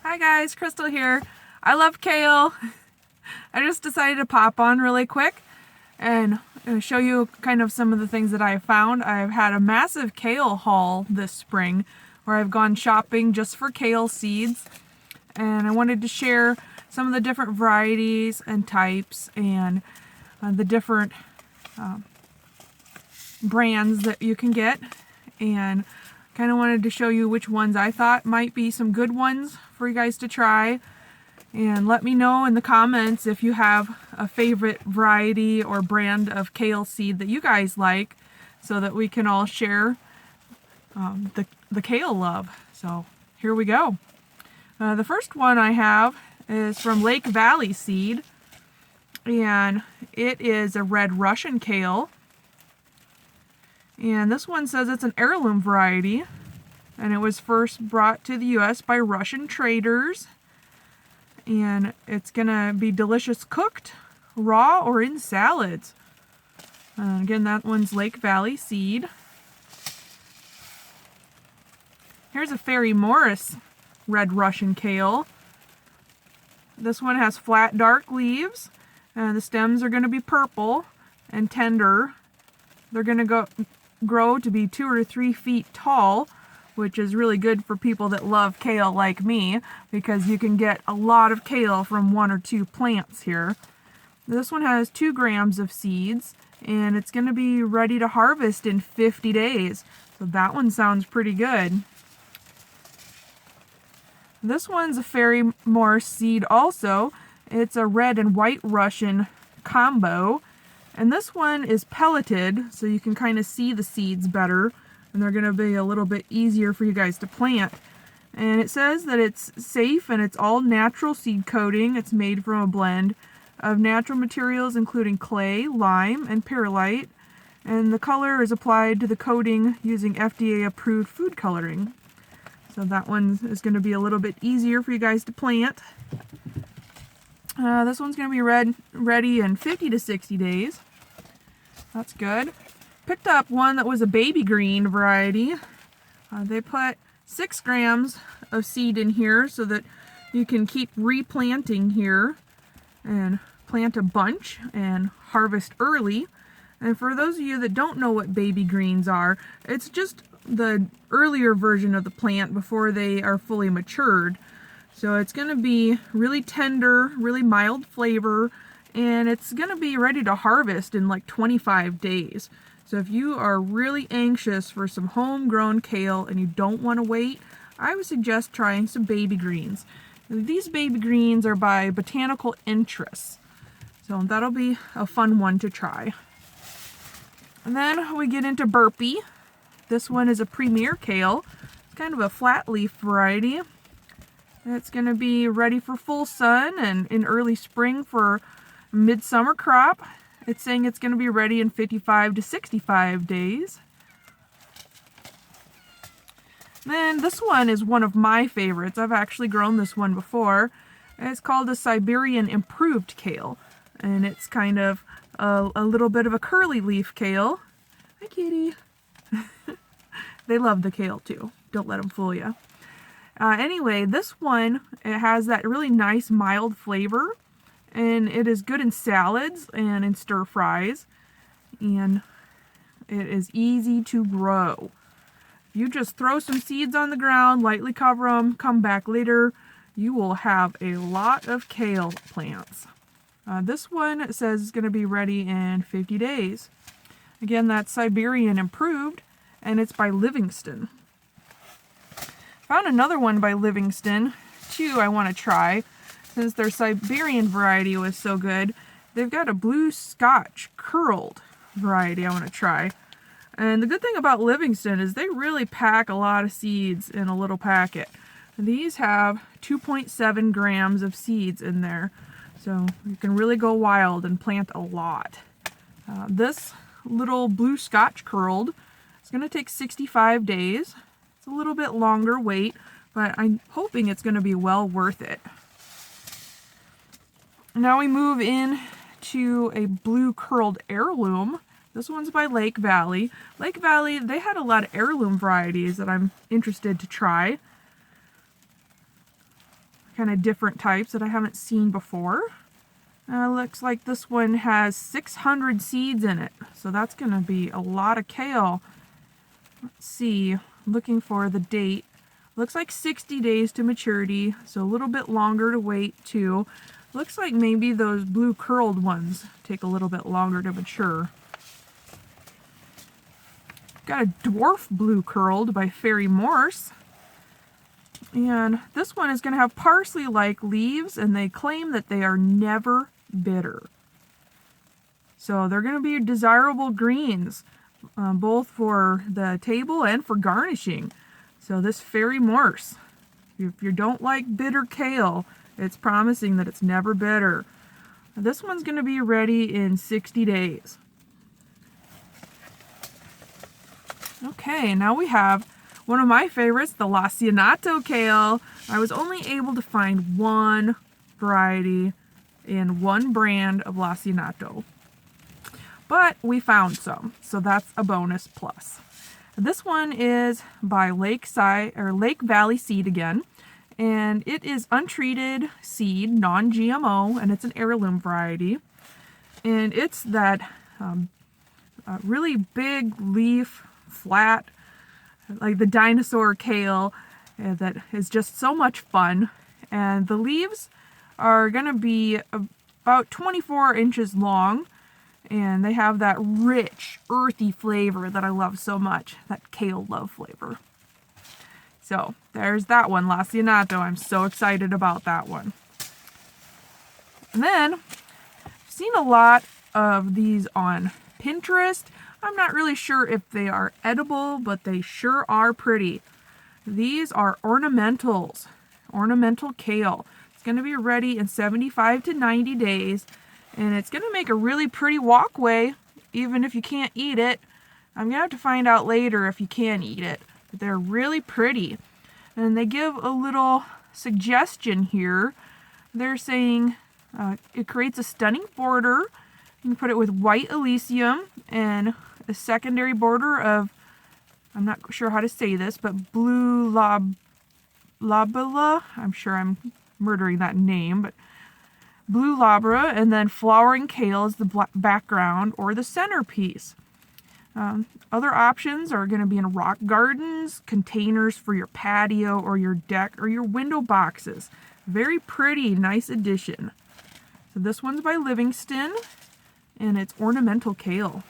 Hi guys, Crystal here. I love kale. I just decided to pop on really quick and show you kind of some of the things that I've found. I've had a massive kale haul this spring where I've gone shopping just for kale seeds, and I wanted to share some of the different varieties and types and the different brands that you can get, and kind of wanted to show you which ones I thought might be some good ones for you guys to try. And let me know in the comments if you have a favorite variety or brand of kale seed that you guys like, so that we can all share the kale love. So here we go. The first one I have is from Lake Valley Seed, and it is a red Russian kale. And this one says it's an heirloom variety, and it was first brought to the U.S. by Russian traders. And it's gonna be delicious cooked, raw, or in salads. Again, that one's Lake Valley Seed. Here's a Fairy Morris red Russian kale. This one has flat, dark leaves, and the stems are going to be purple and tender. They're going to grow to be 2 or 3 feet tall, which is really good for people that love kale like me, because you can get a lot of kale from 1 or 2 plants here. This one has 2 grams of seeds, and it's going to be ready to harvest in 50 days. So that one sounds pretty good. This one's a Fairy Morris seed also. It's a red and white Russian combo. And this one is pelleted, so you can kind of see the seeds better, and they're going to be a little bit easier for you guys to plant. And it says that it's safe and it's all natural seed coating. It's made from a blend of natural materials including clay, lime, and perlite. And the color is applied to the coating using FDA-approved food coloring. So that one is going to be a little bit easier for you guys to plant. This one's going to be ready in 50 to 60 days. That's good. Picked up one that was a baby green variety. They put 6 grams of seed in here so that you can keep replanting here and plant a bunch and harvest early. And for those of you that don't know what baby greens are, it's just the earlier version of the plant before they are fully matured. So it's going to be really tender, really mild flavor, and it's going to be ready to harvest in like 25 days. So if you are really anxious for some homegrown kale and you don't want to wait, I would suggest trying some baby greens. These baby greens are by Botanical Interests, so that'll be a fun one to try. And then we get into Burpee. This one is a Premier Kale. It's kind of a flat leaf variety. It's going to be ready for full sun and in early spring for midsummer crop. It's saying it's going to be ready in 55 to 65 days. Then this one is one of my favorites. I've actually grown this one before. It's called a Siberian Improved Kale. And it's kind of a little bit of a curly leaf kale. Hi, kitty. They love the kale too. Don't let them fool you. Anyway, this one, it has that really nice mild flavor, and it is good in salads and in stir fries, and it is easy to grow. You just throw some seeds on the ground, lightly cover them, come back later, you will have a lot of kale plants. This one says it's going to be ready in 50 days. Again, that's Siberian Improved, and it's by Livingston. Found another one by Livingston, too, I want to try. Since their Siberian variety was so good, they've got a blue Scotch curled variety I want to try. And the good thing about Livingston is they really pack a lot of seeds in a little packet. These have 2.7 grams of seeds in there, so you can really go wild and plant a lot. This little blue Scotch curled, it's going to take 65 days. It's a little bit longer wait, but I'm hoping it's going to be well worth it. Now we move in to a blue curled heirloom. This one's by Lake Valley. Lake Valley, they had a lot of heirloom varieties that I'm interested to try. kind of different types that I haven't seen before. Looks like this one has 600 seeds in it, so that's going to be a lot of kale. Let's see, looking for the date. Looks like 60 days to maturity, so a little bit longer to wait too. Looks like maybe those blue curled ones take a little bit longer to mature. Got a dwarf blue curled by Fairy Morse. And this one is going to have parsley-like leaves, and they claim that they are never bitter. So they're going to be desirable greens, both for the table and for garnishing. So this Fairy Morse, if you don't like bitter kale, it's promising that it's never bitter. This one's going to be ready in 60 days. Okay, now we have one of my favorites, the Lacinato kale. I was only able to find one variety in one brand of Lacinato, but we found some, so that's a bonus plus. This one is by Lake Valley Seed again, and it is untreated seed, non-GMO, and it's an heirloom variety. And it's that really big leaf, flat, like the dinosaur kale, that is just so much fun. And the leaves are going to be about 24 inches long, and they have that rich, earthy flavor that I love so much, that kale love flavor. So there's that one, Lacinato. I'm so excited about that one. And then I've seen a lot of these on Pinterest. I'm not really sure if they are edible, but they sure are pretty. These are ornamentals, ornamental kale. It's going to be ready in 75 to 90 days, and it's going to make a really pretty walkway, even if you can't eat it. I'm going to have to find out later if you can eat it. But they're really pretty. And they give a little suggestion here. They're saying it creates a stunning border. You can put it with white Elysium and a secondary border of, I'm not sure how to say this, but blue labella. I'm sure I'm murdering that name, but blue labra, and then flowering kale is the background or the centerpiece. Other options are going to be in rock gardens, containers for your patio or your deck or your window boxes. Very pretty, nice addition. So this one's by Livingston, and it's ornamental kale.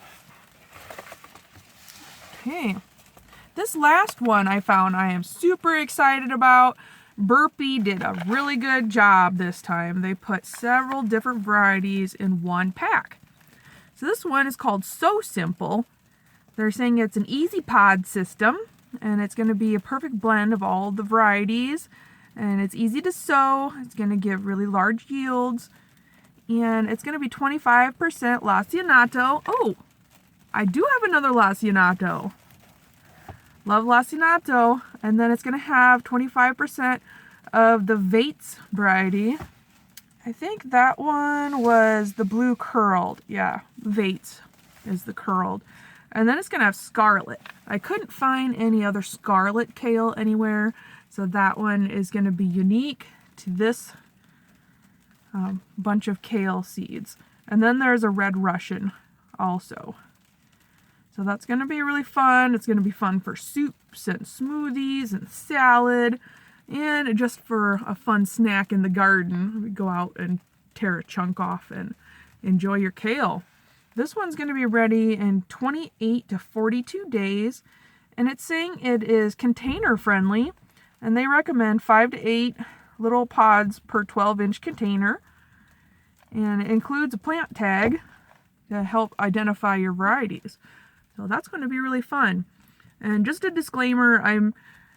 Okay, this last one I found I am super excited about. Burpee did a really good job this time. They put several different varieties in one pack. So this one is called So Simple. They're saying it's an easy pod system, and it's going to be a perfect blend of all the varieties, and it's easy to sow. It's going to give really large yields, and it's going to be 25% Lacinato. Oh, I do have another Lacinato. Love Lacinato. And then it's going to have 25% of the Vates variety. I think that one was the blue curled. Yeah, Vates is the curled. And then it's going to have scarlet. I couldn't find any other scarlet kale anywhere, so that one is going to be unique to this bunch of kale seeds. And then there's a red Russian also. So that's going to be really fun. It's going to be fun for soups and smoothies and salad, and just for a fun snack in the garden. We go out and tear a chunk off and enjoy your kale. This one's going to be ready in 28 to 42 days, and it's saying it is container friendly, and they recommend 5 to 8 little pods per 12-inch container, and it includes a plant tag to help identify your varieties. So that's going to be really fun. And just a disclaimer, I'm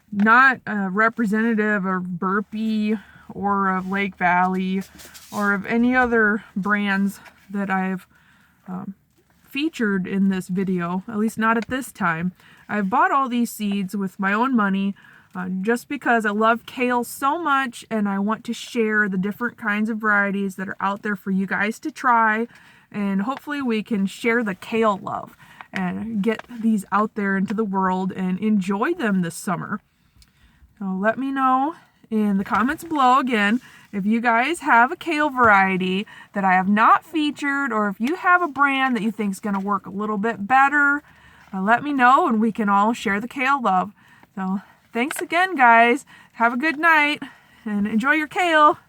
not a representative of Burpee or of Lake Valley or of any other brands that I've featured in this video, at least not at this time. I've bought all these seeds with my own money just because I love kale so much, and I want to share the different kinds of varieties that are out there for you guys to try, and hopefully we can share the kale love and get these out there into the world and enjoy them this summer. So let me know in the comments below again if you guys have a kale variety that I have not featured, or if you have a brand that you think is going to work a little bit better. Let me know and we can all share the kale love. So thanks again, guys. Have a good night and enjoy your kale.